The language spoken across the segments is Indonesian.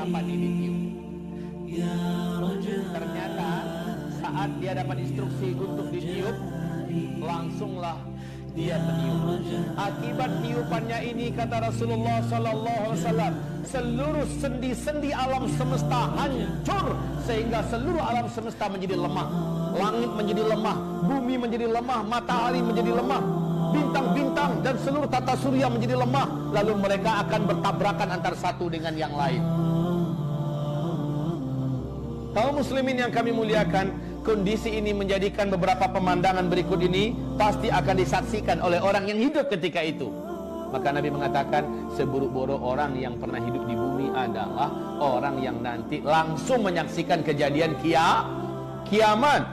kapan ini ditiup. Ternyata saat dia dapat instruksi untuk ditiup, langsunglah dia meniup. Akibat tiupannya ini, kata Rasulullah sallallahu alaihi wasallam, seluruh sendi-sendi alam semesta hancur, sehingga seluruh alam semesta menjadi lemah. Langit menjadi lemah, bumi menjadi lemah, matahari menjadi lemah, bintang-bintang dan seluruh tata surya menjadi lemah. Lalu mereka akan bertabrakan antara satu dengan yang lain. Kaum muslimin yang kami muliakan, kondisi ini menjadikan beberapa pemandangan berikut ini pasti akan disaksikan oleh orang yang hidup ketika itu. Maka Nabi mengatakan, seburuk-buruk orang yang pernah hidup di bumi adalah orang yang nanti langsung menyaksikan kejadian kiamat.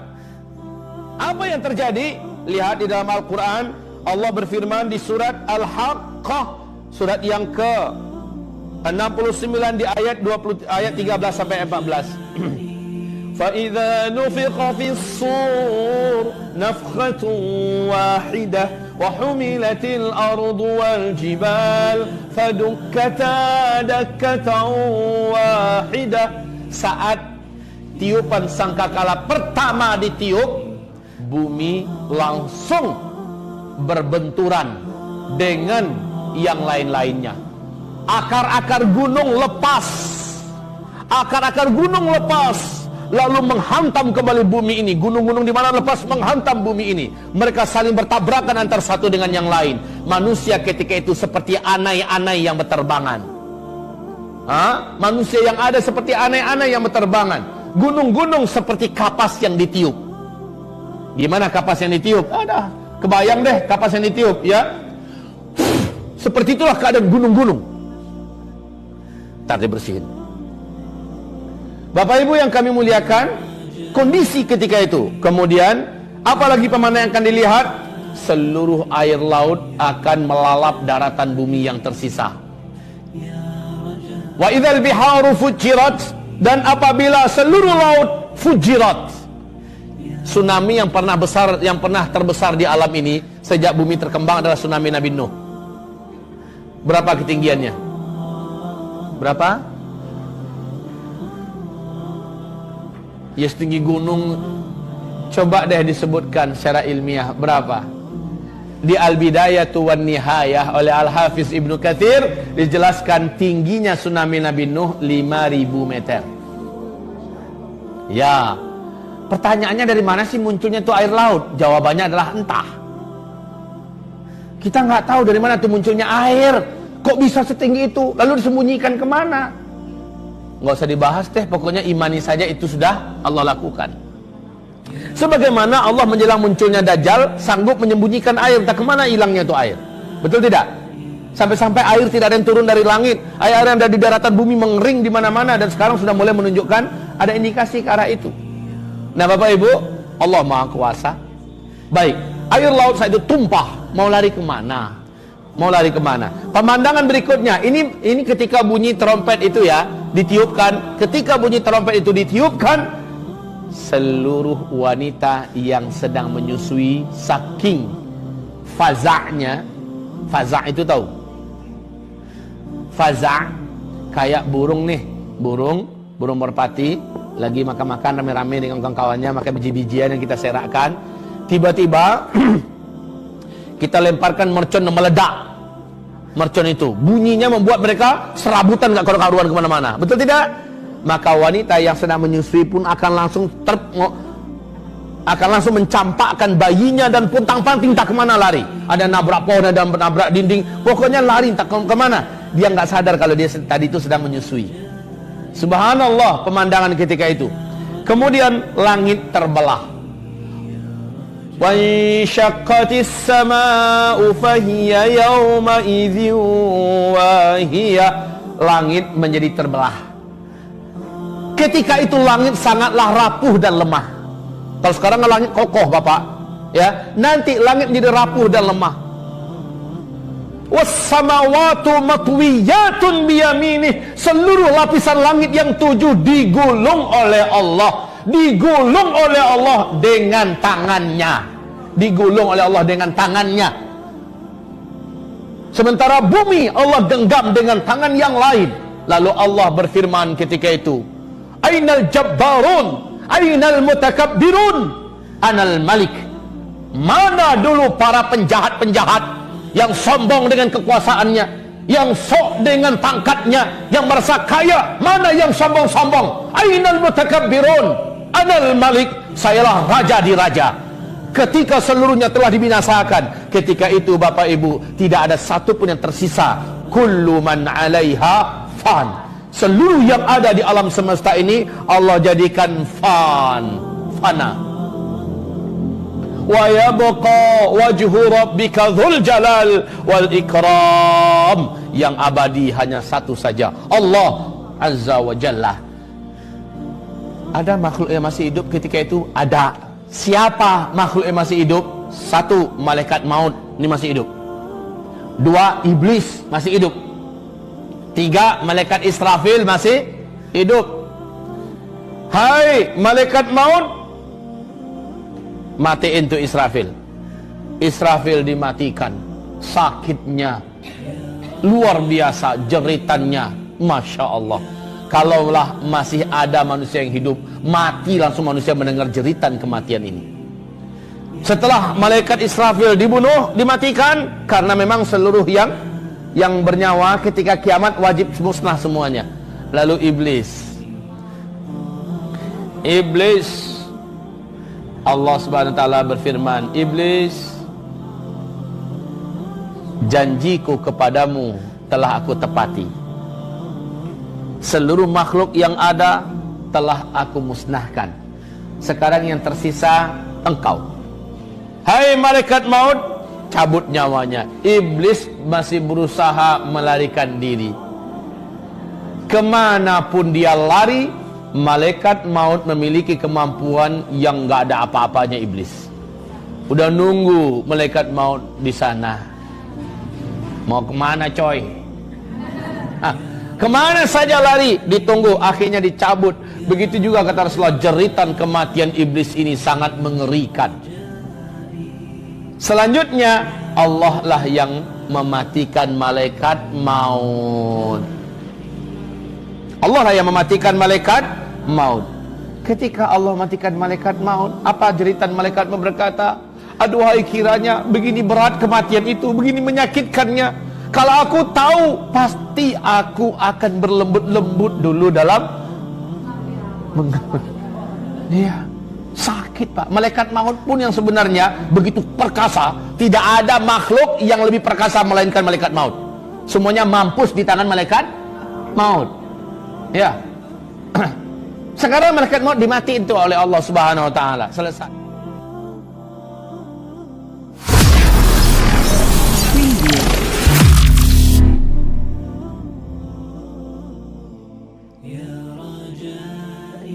Apa yang terjadi? Lihat di dalam Al-Quran, Allah berfirman di surat Al-Haqqah, surat yang ke 69 di ayat 13 sampai 14. فَإِذَا نُفِخَ فِي الصُّورِ نَفْخَةٌ وَاحِدَةٌ وَحُمِلَتِ الْأَرْضُ وَالْجِبَالُ فَدُكَّتَا دَكَّةً وَاحِدَةً. Saat tiupan sangkakala pertama ditiup, bumi langsung berbenturan dengan yang lain-lainnya. Akar-akar gunung lepas, lalu menghantam kembali bumi ini. Gunung-gunung di mana lepas menghantam bumi ini. Mereka saling bertabrakan antara satu dengan yang lain. Manusia ketika itu seperti anai-anai yang berterbangan. Manusia yang ada seperti anai-anai yang berterbangan. Gunung-gunung seperti kapas yang ditiup. Gimana kapas yang ditiup? Ada, kebayang deh kapas yang ditiup, ya. Seperti itulah keadaan gunung-gunung. Ntar dibersihin. Bapak Ibu yang kami muliakan, kondisi ketika itu. Kemudian, apalagi pemandangan yang akan dilihat? Seluruh air laut akan melalap daratan bumi yang tersisa. Wa idzal biharu fujirat, dan apabila seluruh laut fujirat. Tsunami yang pernah terbesar di alam ini sejak bumi terkembang adalah tsunami Nabi Nuh. Berapa ketinggiannya? Berapa? Ya, setinggi gunung. Coba deh disebutkan secara ilmiah berapa. Di Al-Bidayatu wan Nihayah oleh Al-Hafiz Ibnu Katsir dijelaskan tingginya tsunami Nabi Nuh 5.000 meter. Ya, pertanyaannya dari mana sih munculnya tuh air laut? Jawabannya adalah entah. Kita nggak tahu dari mana tuh munculnya air. Kok bisa setinggi itu? Lalu disembunyikan kemana? Nggak usah dibahas deh, pokoknya imani saja itu sudah Allah lakukan. Sebagaimana Allah menjelang munculnya Dajjal sanggup menyembunyikan air, entah kemana hilangnya itu air. Betul tidak? Sampai-sampai air tidak ada yang turun dari langit, air yang ada di daratan bumi mengering di mana-mana, dan sekarang sudah mulai menunjukkan ada indikasi ke arah itu. Nah Bapak Ibu, Allah Maha Kuasa. Baik, air laut saat itu tumpah, mau lari kemana? Pemandangan berikutnya, ini ketika bunyi trompet itu ya ditiupkan. Ketika bunyi trompet itu ditiupkan, seluruh wanita yang sedang menyusui saking faza'nya. Faza' itu tahu? Faza' kayak burung nih, burung merpati lagi makan-makan rame-rame dengan kawan-kawannya, makan biji-bijian yang kita serakkan. Tiba-tiba kita lemparkan mercon yang meledak. Mercon itu bunyinya membuat mereka serabutan, gak karu-karuan kemana-mana. Betul tidak? Maka wanita yang sedang menyusui pun akan langsung mencampakkan bayinya dan puntang-panting tak kemana lari. Ada nabrak pohon, ada nabrak dinding, pokoknya lari tak kemana. Dia nggak sadar kalau dia tadi itu sedang menyusui. Subhanallah pemandangan ketika itu. Kemudian langit terbelah. Wa insyaqqatis samaa'u fahiya yawma idzin wahiyah. Langit menjadi terbelah. Ketika itu langit sangatlah rapuh dan lemah. Kalau sekarang langit kokoh Bapak, ya. Nanti langit menjadi rapuh dan lemah. Was samawatu matwiyatun biyaminih. Seluruh lapisan langit yang 7 digulung oleh Allah. Digulung oleh Allah dengan tangannya. Digulung oleh Allah dengan tangannya. Sementara bumi Allah genggam dengan tangan yang lain. Lalu Allah berfirman ketika itu, Ainal jabbarun, ainal mutakabbirun, anal malik. Mana dulu para penjahat-penjahat yang sombong dengan kekuasaannya, yang sok dengan pangkatnya, yang merasa kaya? Mana yang sombong-sombong? Ainal mutakabbirun, anal malik. Sayalah raja di raja. Ketika seluruhnya telah dibinasakan, ketika itu Bapak Ibu, tidak ada satu pun yang tersisa. Kullu man 'alaiha fan. Seluruh yang ada di alam semesta ini Allah jadikan fana. Wa yabqa wajhu rabbika dzul jalal wal ikram. Yang abadi hanya satu saja, Allah Azza wa Jalla. Ada makhluk yang masih hidup ketika itu? Ada. Siapa makhluk yang masih hidup? Satu, malaikat maut, ini masih hidup. Dua, iblis masih hidup. Tiga, malaikat Israfil masih hidup. Hai malaikat maut, matiin tuh Israfil. Israfil dimatikan. Sakitnya luar biasa, jeritannya, Masya Allah. Kalaulah masih ada manusia yang hidup, mati langsung manusia mendengar jeritan kematian ini. Setelah malaikat Israfil dibunuh, dimatikan, karena memang seluruh yang bernyawa ketika kiamat wajib musnah semuanya. Lalu iblis, Allah Subhanahu wa taala berfirman, Iblis, janjiku kepadamu telah aku tepati. Seluruh makhluk yang ada telah aku musnahkan. Sekarang yang tersisa engkau. Hai malaikat maut, cabut nyawanya. Iblis masih berusaha melarikan diri. Kemanapun dia lari, malaikat maut memiliki kemampuan yang gak ada apa-apanya iblis. Udah nunggu malaikat maut di sana. Mau kemana coy? Kemana saja lari, ditunggu, akhirnya dicabut. Begitu juga kata Rasulullah, jeritan kematian iblis ini sangat mengerikan. Selanjutnya Allah lah yang mematikan malaikat maut. Allah lah yang mematikan malaikat maut. Ketika Allah matikan malaikat maut, apa jeritan malaikat berkata, aduhai kiranya begini berat kematian itu, begini menyakitkannya. Kalau aku tahu, pasti aku akan berlembut-lembut dulu dalam iya, sakit Pak. Malaikat maut pun yang sebenarnya begitu perkasa, tidak ada makhluk yang lebih perkasa melainkan malaikat maut. Semuanya mampus di tangan malaikat maut. Ya. Sekarang malaikat maut dimatiin tuh oleh Allah Subhanahu wa taala. Selesai.